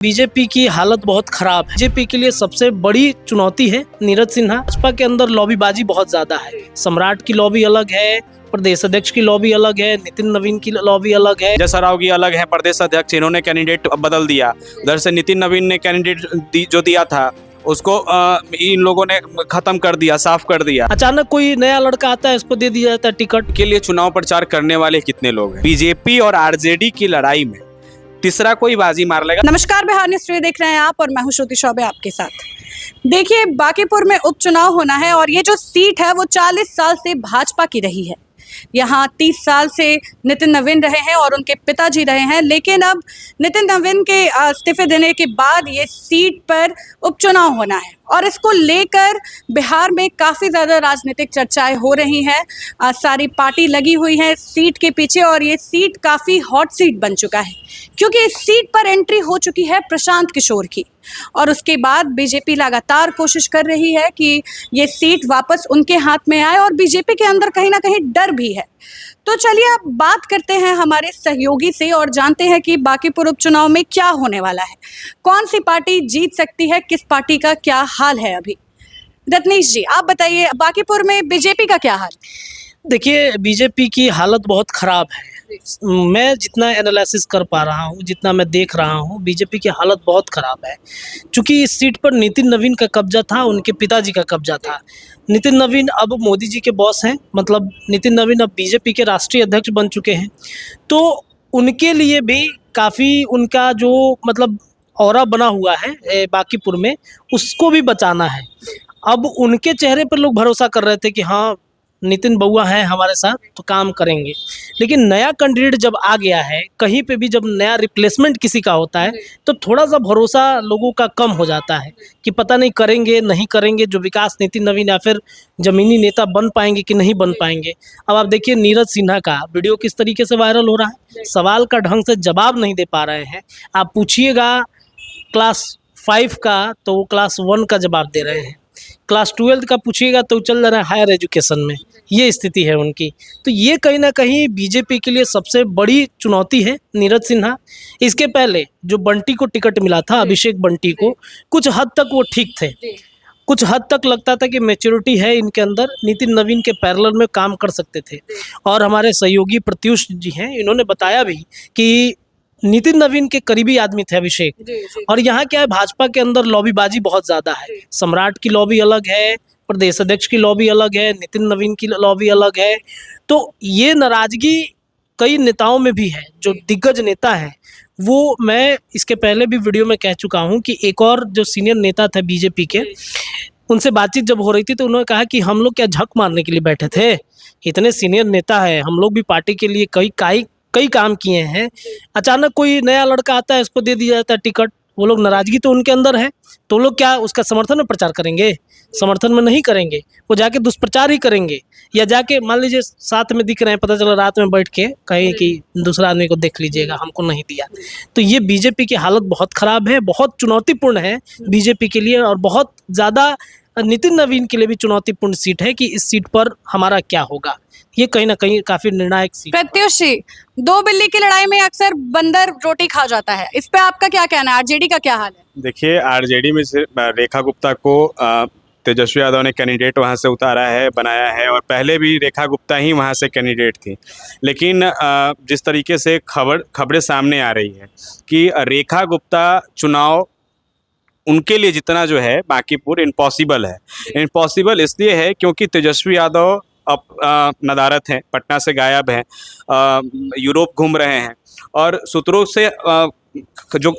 BJP की हालत बहुत खराब है। बीजेपी के लिए सबसे बड़ी चुनौती है नीरज सिन्हा। भाजपा के अंदर लॉबीबाजी बहुत ज्यादा है। सम्राट की लॉबी अलग है, प्रदेश अध्यक्ष की लॉबी अलग है, नितिन नवीन की लॉबी अलग है, जय राव की अलग है, प्रदेश अध्यक्ष इन्होंने कैंडिडेट बदल दिया। उधर से नितिन नवीन ने कैंडिडेट जो दिया था उसको इन लोगों ने खत्म कर दिया, साफ कर दिया। अचानक कोई नया लड़का आता है, उसको दे दिया जाता है टिकट। के लिए चुनाव प्रचार करने वाले कितने लोग हैं? बीजेपी और आरजेडी की लड़ाई में तीसरा कोई बाजी मार लेगा। नमस्कार, बिहार न्यूज़ देख रहे हैं आप और मैं हूं श्रुति चौबे आपके साथ। देखिए, बांकीपुर में उपचुनाव होना है और ये जो सीट है वो 40 साल से भाजपा की रही है। यहाँ 30 साल से नितिन नवीन रहे हैं और उनके पिताजी रहे हैं, लेकिन अब नितिन नवीन के इस्तीफे देने के बाद ये सीट पर उपचुनाव होना है और इसको लेकर बिहार में काफ़ी ज़्यादा राजनीतिक चर्चाएं हो रही हैं। सारी पार्टी लगी हुई है इस सीट के पीछे और ये सीट काफ़ी हॉट सीट बन चुका है क्योंकि इस सीट पर एंट्री हो चुकी है प्रशांत किशोर की और उसके बाद बीजेपी लगातार कोशिश कर रही है कि ये सीट वापस उनके हाथ में आए और बीजेपी के अंदर कहीं ना कहीं डर भी है। तो चलिए अब बात करते हैं हमारे सहयोगी से और जानते हैं कि बांकीपुर उपचुनाव में क्या होने वाला है, कौन सी पार्टी जीत सकती है, किस पार्टी का क्या हाल है। अभी रत्नेश जी, आप बताइए, बांकीपुर में बीजेपी का क्या हाल? देखिए, बीजेपी की हालत बहुत खराब है। मैं जितना एनालिसिस कर पा रहा हूँ, जितना मैं देख रहा हूँ, बीजेपी की हालत बहुत खराब है। क्योंकि इस सीट पर नितिन नवीन का कब्जा था, उनके पिताजी का कब्जा था। नितिन नवीन अब मोदी जी के बॉस हैं, मतलब नितिन नवीन अब बीजेपी के राष्ट्रीय अध्यक्ष बन चुके हैं। तो उनके लिए भी काफ़ी उनका जो मतलब ऑरा बना हुआ है बांकीपुर में, उसको भी बचाना है। अब उनके चेहरे पर लोग भरोसा कर रहे थे कि हाँ, नितिन बउआ हैं हमारे साथ तो काम करेंगे। लेकिन नया कैंडिडेट जब आ गया है, कहीं पे भी जब नया रिप्लेसमेंट किसी का होता है तो थोड़ा सा भरोसा लोगों का कम हो जाता है कि पता नहीं करेंगे नहीं करेंगे, जो विकास नितिन नवीन या फिर जमीनी नेता बन पाएंगे कि नहीं बन पाएंगे। अब आप देखिए, नीरज सिन्हा का वीडियो किस तरीके से वायरल हो रहा है, सवाल का ढंग से जवाब नहीं दे पा रहे हैं। आप पूछिएगा क्लास 5 का तो वो क्लास 1 का जवाब दे रहे हैं, क्लास 12 का पूछिएगा तो चल रहा है हायर एजुकेशन में। ये स्थिति है उनकी। तो ये कहीं ना कहीं बीजेपी के लिए सबसे बड़ी चुनौती है नीरज सिन्हा। इसके पहले जो बंटी को टिकट मिला था, अभिषेक बंटी को, कुछ हद तक वो ठीक थे, कुछ हद तक लगता था कि मैच्योरिटी है इनके अंदर, नितिन नवीन के पैरेलल में काम कर सकते थे। और हमारे सहयोगी प्रत्युष जी हैं, इन्होंने बताया भी कि नितिन नवीन के करीबी आदमी थे अभिषेक। और यहाँ क्या है, भाजपा के अंदर लॉबीबाजी बहुत ज्यादा है। सम्राट की लॉबी अलग है, प्रदेश अध्यक्ष की लॉबी अलग है, नितिन नवीन की लॉबी अलग है। तो ये नाराजगी कई नेताओं में भी है, जो दिग्गज नेता है वो, मैं इसके पहले भी वीडियो में कह चुका हूँ कि एक और जो सीनियर नेता थे बीजेपी के, उनसे बातचीत जब हो रही थी तो उन्होंने कहा कि हम लोग क्या झक मारने के लिए बैठे थे, इतने सीनियर नेता है, हम लोग भी पार्टी के लिए कई काम किए हैं। अचानक कोई नया लड़का आता है, उसको दे दिया जाता है टिकट। वो लोग नाराजगी तो उनके अंदर है, तो लोग क्या उसका समर्थन में प्रचार करेंगे? समर्थन में नहीं करेंगे, वो जाके दुष्प्रचार ही करेंगे। या जाके मान लीजिए साथ में दिख रहे हैं, पता चला रात में बैठ के कहीं कि दूसरा आदमी को देख लीजिएगा, हमको नहीं दिया। तो ये बीजेपी की हालत बहुत खराब है, बहुत चुनौतीपूर्ण है बीजेपी के लिए और बहुत ज़्यादा नितिन नवीन के लिए भी चुनौतीपूर्ण सीट है कि इस सीट पर हमारा क्या होगा। ये कहीं ना कहीं काफी निर्णायक सीट। प्रत्युष जी, दो बिल्ली की लड़ाई में अक्सर बंदर रोटी खा जाता है, इस पे आपका क्या कहना है? आरजेडी का क्या हाल है? देखिए, आरजेडी में से रेखा गुप्ता को तेजस्वी यादव ने कैंडिडेट वहां से उतारा है, बनाया है, और पहले भी रेखा गुप्ता ही वहां से कैंडिडेट थी। लेकिन जिस तरीके से खबरें सामने आ रही है कि रेखा गुप्ता चुनाव उनके लिए जितना जो है बांकीपुर इम्पॉसिबल है। इम्पॉसिबल इसलिए है क्योंकि तेजस्वी यादव अब नदारत हैं, पटना से गायब हैं, यूरोप घूम रहे हैं और सूत्रों से जो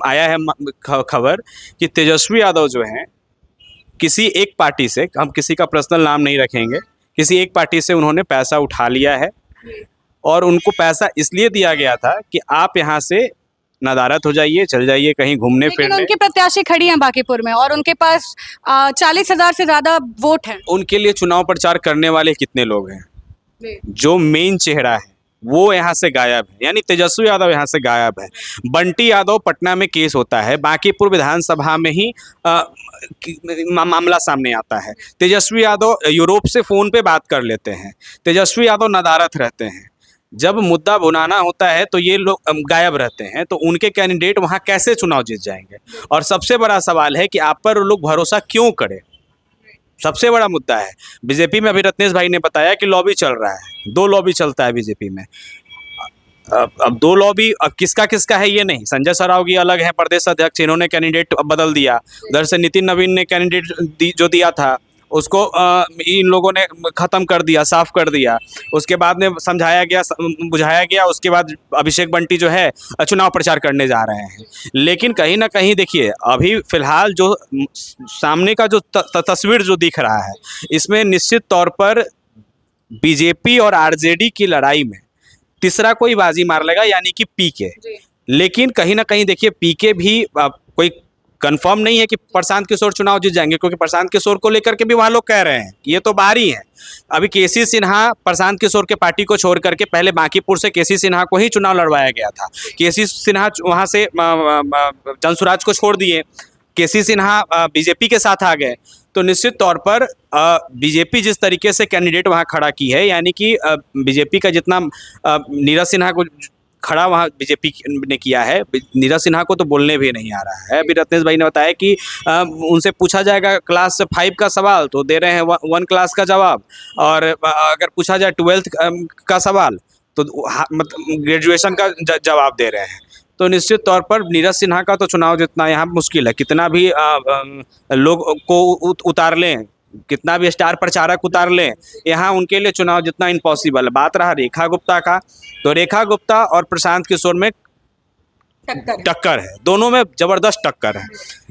आया है खबर कि तेजस्वी यादव जो हैं किसी एक पार्टी से, हम किसी का पर्सनल नाम नहीं रखेंगे, किसी एक पार्टी से उन्होंने पैसा उठा लिया है और उनको पैसा इसलिए दिया गया था कि आप यहाँ से नदारत हो जाइए, चल जाइए कहीं घूमने फिरने। उनकी प्रत्याशी खड़ी हैं बांकीपुर में और उनके पास 40,000 से ज्यादा वोट हैं। उनके लिए चुनाव प्रचार करने वाले कितने लोग हैं? जो मेन चेहरा है वो यहाँ से गायब है, यानी तेजस्वी यादव यहाँ से गायब है। बंटी यादव पटना में केस होता है, बांकीपुर विधानसभा में ही मामला सामने आता है। तेजस्वी यादव यूरोप से फ़ोन पे बात कर लेते हैं, तेजस्वी यादव नदारत रहते हैं। जब मुद्दा भुनाना होता है तो ये लोग गायब रहते हैं, तो उनके कैंडिडेट वहाँ कैसे चुनाव जीत जाएंगे? और सबसे बड़ा सवाल है कि आप पर वो लोग भरोसा क्यों करें? सबसे बड़ा मुद्दा है। बीजेपी में अभी रत्नेश भाई ने बताया कि लॉबी चल रहा है, 2 लॉबी चलता है बीजेपी में। अब 2 लॉबी, अब किसका किसका है ये नहीं। संजय सरावगी अलग है प्रदेश अध्यक्ष, इन्होंने कैंडिडेट बदल दिया। उधर से नितिन नवीन ने कैंडिडेट जो दिया था उसको इन लोगों ने ख़त्म कर दिया, साफ कर दिया। उसके बाद में समझाया गया, बुझाया गया। उसके बाद अभिषेक बंटी जो है चुनाव प्रचार करने जा रहे हैं। लेकिन कहीं ना कहीं देखिए, अभी फ़िलहाल जो सामने का जो तस्वीर जो दिख रहा है, इसमें निश्चित तौर पर बीजेपी और आरजेडी की लड़ाई में तीसरा कोई बाजी मार लेगा, यानी कि पीके। लेकिन कहीं ना कहीं देखिए, पीके भी कोई कंफर्म नहीं है कि प्रशांत किशोर चुनाव जीत जाएंगे, क्योंकि प्रशांत किशोर को लेकर के भी वहाँ लोग कह रहे हैं कि ये तो बाहरी हैं। अभी केसी सिन्हा प्रशांत किशोर के पार्टी को छोड़ करके, पहले बांकीपुर से केसी सिन्हा को ही चुनाव लड़वाया गया था। केसी सिन्हा वहाँ से जनसुराज को छोड़ दिए, केसी सिन्हा बीजेपी के साथ आ गए। तो निश्चित तौर पर बीजेपी जिस तरीके से कैंडिडेट वहाँ खड़ा की है, यानी कि बीजेपी का जितना नीरज सिन्हा को खड़ा वहाँ बीजेपी ने किया है, नीरज सिन्हा को तो बोलने भी नहीं आ रहा है। अभी रत्नेश भाई ने बताया कि उनसे पूछा जाएगा क्लास 5 का सवाल तो दे रहे हैं 1 क्लास का जवाब, और अगर पूछा जाए 12th का सवाल तो मतलब ग्रेजुएशन का जवाब दे रहे हैं। तो निश्चित तौर पर नीरज सिन्हा का तो चुनाव जितना यहाँ मुश्किल है। कितना भी लोग को उतार लें, कितना भी स्टार प्रचारक उतार लें, यहाँ उनके लिए चुनाव जितना इम्पॉसिबल है। बात रहा रेखा गुप्ता का, तो रेखा गुप्ता और प्रशांत किशोर में टक्कर है, दोनों में ज़बरदस्त टक्कर है।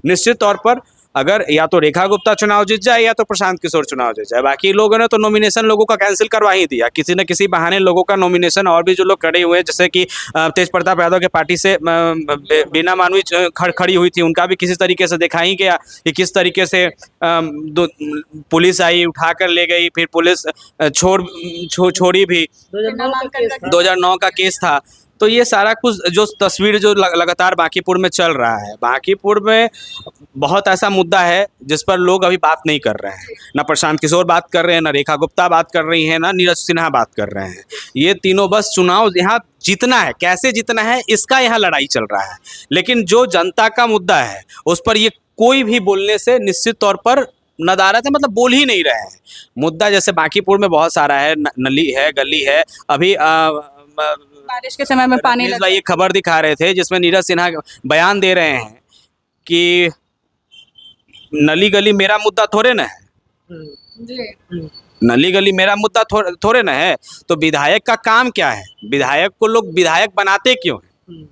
निश्चित तौर पर अगर या तो रेखा गुप्ता चुनाव जीत जाए या तो प्रशांत किशोर चुनाव जीत जाए। बाकी लोगों ने तो नॉमिनेशन लोगों का कैंसिल करवा ही दिया, किसी न किसी बहाने लोगों का नॉमिनेशन। और भी जो लोग खड़े हुए हैं, जैसे कि तेज प्रताप यादव के पार्टी से बीना मानवी खड़ी हुई थी, उनका भी किसी तरीके से दिखा ही गया कि किस तरीके से पुलिस आई, उठा कर ले गई, फिर पुलिस छोड़ी भी। 2009 का केस था। तो ये सारा कुछ जो तस्वीर जो लगातार बांकीपुर में चल रहा है, बांकीपुर में बहुत ऐसा मुद्दा है जिस पर लोग अभी बात नहीं कर रहे हैं। ना प्रशांत किशोर बात कर रहे हैं, ना रेखा गुप्ता बात कर रही हैं, ना नीरज सिन्हा बात कर रहे हैं। ये तीनों बस चुनाव यहाँ जीतना है, कैसे जीतना है इसका यहाँ लड़ाई चल रहा है। लेकिन जो जनता का मुद्दा है उस पर ये कोई भी बोलने से निश्चित तौर पर नदारत है, मतलब बोल ही नहीं रहे हैं। मुद्दा जैसे बांकीपुर में बहुत सारा है, नली है, गली है। अभी बारिश के समय में पानी लगा। ये खबर दिखा रहे थे जिसमें नीरज सिन्हा बयान दे रहे हैं कि नली गली मेरा मुद्दा थोड़े ना है, नली गली मेरा मुद्दा थोड़े ना है। तो विधायक का काम क्या है? विधायक को लोग विधायक बनाते क्यों हैं?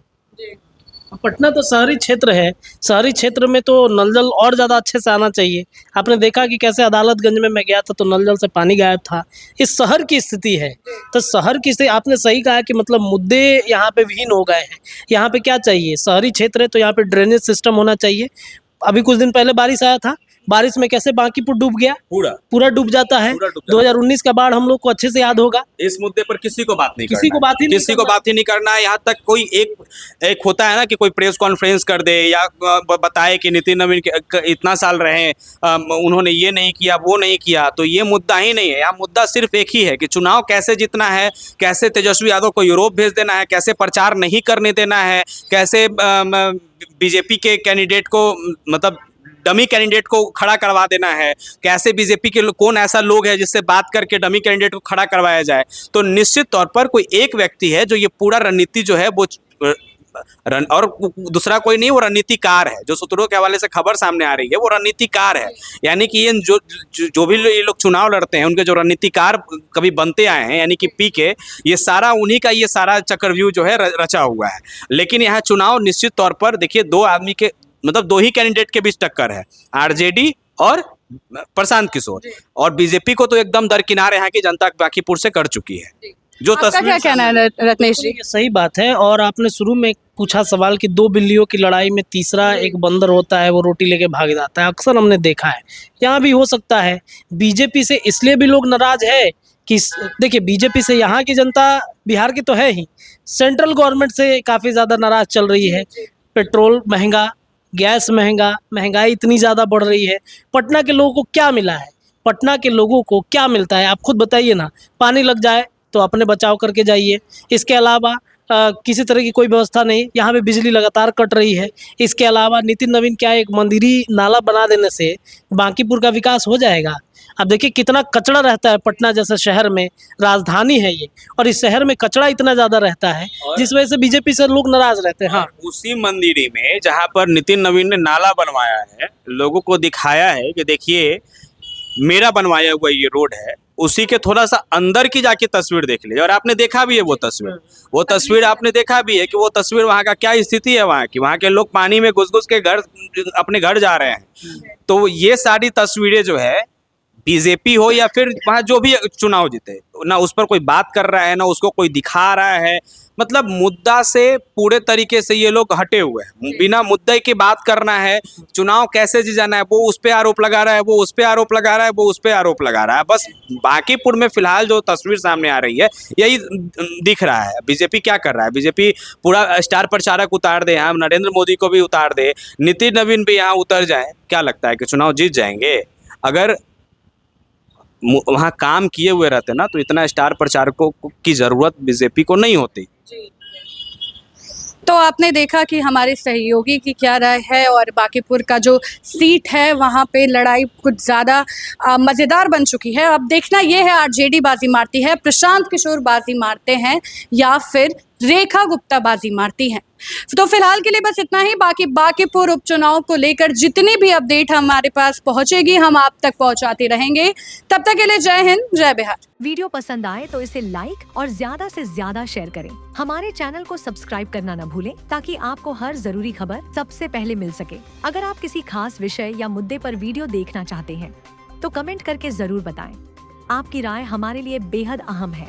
पटना तो शहरी क्षेत्र है, शहरी क्षेत्र में तो नल जल और ज़्यादा अच्छे से आना चाहिए। आपने देखा कि कैसे अदालतगंज में मैं गया था तो नल जल से पानी गायब था। इस शहर की स्थिति है, तो शहर की स्थिति आपने सही कहा कि मतलब मुद्दे यहाँ पे विहीन हो गए हैं। यहाँ पे क्या चाहिए? शहरी क्षेत्र है तो यहाँ पे ड्रेनेज सिस्टम होना चाहिए। अभी कुछ दिन पहले बारिश आया था, बारिश में कैसे बांकीपुर डूब गया, पूरा डूब जाता है। 2019 का बाढ़ हम लोग को अच्छे से याद होगा। इस मुद्दे पर किसी को बात नहीं किसी को बात ही नहीं करना है। यहाँ तक कोई एक होता है ना कि कोई प्रेस कॉन्फ्रेंस कर दे या बताए कि नितिन नवीन इतना साल रहे, उन्होंने ये नहीं किया, वो नहीं किया। तो ये मुद्दा ही नहीं है। यहाँ मुद्दा सिर्फ एक ही है कि चुनाव कैसे जीतना है, कैसे तेजस्वी यादव को यूरोप भेज देना है, कैसे प्रचार नहीं करने देना है, कैसे बीजेपी के कैंडिडेट को, मतलब डमी कैंडिडेट को खड़ा करवा देना है, कैसे बीजेपी के कौन ऐसा लोग है जिससे बात करके डमी कैंडिडेट को खड़ा करवाया जाए। तो निश्चित तौर पर कोई एक व्यक्ति है जो ये पूरा रणनीति जो है वो और दूसरा कोई नहीं, वो रणनीतिकार है। जो सूत्रों के हवाले से खबर सामने आ रही है वो रणनीतिकार है। यानी कि ये जो भी ये लोग चुनाव लड़ते हैं उनके जो रणनीतिकार कभी बनते आए हैं, यानी कि पीके, ये सारा उन्हीं का ये सारा चक्रव्यूह जो है रचा हुआ है। लेकिन यहाँ चुनाव निश्चित तौर पर देखिए, 2 आदमी के मतलब 2 ही कैंडिडेट के बीच टक्कर है, आरजेडी और प्रशांत किशोर। और बीजेपी को तो एकदम दरकिनार यहाँ की जनता बांकीपुर से कर चुकी है। जो आपका क्या कहना है रत्नेश जी? ये सही बात है। और आपने शुरू में पूछा सवाल कि 2 बिल्लियों की लड़ाई में तीसरा एक बंदर होता है, वो रोटी लेके भाग जाता है। अक्सर हमने देखा है, यहाँ भी हो सकता है। बीजेपी से इसलिए भी लोग नाराज है कि देखिए, बीजेपी से यहाँ की जनता बिहार की तो है ही, सेंट्रल गवर्नमेंट से काफ़ी ज़्यादा नाराज चल रही है। पेट्रोल महंगा, गैस महंगा, महंगाई इतनी ज़्यादा बढ़ रही है। पटना के लोगों को क्या मिला है? पटना के लोगों को क्या मिलता है? आप खुद बताइए ना। पानी लग जाए तो अपने बचाव करके जाइए। इसके अलावा किसी तरह की कोई व्यवस्था नहीं, यहाँ पे बिजली लगातार कट रही है। इसके अलावा नितिन नवीन क्या एक मंदिरी नाला बना देने से बांकीपुर का विकास हो जाएगा? अब देखिए कितना कचरा रहता है पटना जैसे शहर में, राजधानी है ये, और इस शहर में कचरा इतना ज़्यादा रहता है जिस वजह से बीजेपी से लोग नाराज रहते हैं। हाँ, उसी मंदिरी में जहाँ पर नितिन नवीन ने नाला बनवाया है, लोगों को दिखाया है कि देखिए मेरा बनवाया हुआ ये रोड है, उसी के थोड़ा सा अंदर की जाके तस्वीर देख लीजिए। और आपने देखा भी है वो तस्वीर आपने देखा भी है कि वो तस्वीर वहाँ का क्या स्थिति है, वहाँ के लोग पानी में घुस घुस के अपने घर जा रहे हैं। तो ये सारी तस्वीरें जो है, बीजेपी हो या फिर वहाँ जो भी चुनाव जीते, ना उस पर कोई बात कर रहा है, ना उसको कोई दिखा रहा है। मतलब मुद्दा से पूरे तरीके से ये लोग हटे हुए हैं। बिना मुद्दे की बात करना है, चुनाव कैसे जीतना है, वो उस पे आरोप लगा रहा है, वो उस पे आरोप लगा रहा है, वो उस पे आरोप लगा रहा है। बस बांकीपुर में फिलहाल जो तस्वीर सामने आ रही है यही दिख रहा है। बीजेपी क्या कर रहा है? बीजेपी पूरा स्टार प्रचारक उतार दे, हम नरेंद्र मोदी को भी उतार दे, नितिन नवीन भी यहाँ उतर जाए, क्या लगता है कि चुनाव जीत जाएंगे? अगर वहाँ काम किए हुए रहते ना, तो इतना स्टार प्रचारकों की जरूरत बीजेपी को नहीं होती। तो आपने देखा कि हमारे सहयोगी की क्या राय है, और बांकीपुर का जो सीट है वहाँ पे लड़ाई कुछ ज़्यादा मज़ेदार बन चुकी है। अब देखना ये है आरजेडी बाजी मारती है, प्रशांत किशोर बाजी मारते हैं, या फिर रेखा गुप्ता बाजी मारती हैं। तो फिलहाल के लिए बस इतना ही। बाकी बांकीपुर उपचुनाव को लेकर जितनी भी अपडेट हमारे पास पहुंचेगी हम आप तक पहुंचाते रहेंगे। तब तक के लिए जय हिंद, जय बिहार। वीडियो पसंद आए तो इसे लाइक और ज्यादा से ज्यादा शेयर करें। हमारे चैनल को सब्सक्राइब करना न भूलें ताकि आपको हर जरूरी खबर सबसे पहले मिल सके। अगर आप किसी खास विषय या मुद्दे पर वीडियो देखना चाहते हैं तो कमेंट करके जरूर बताएं। आपकी राय हमारे लिए बेहद अहम है।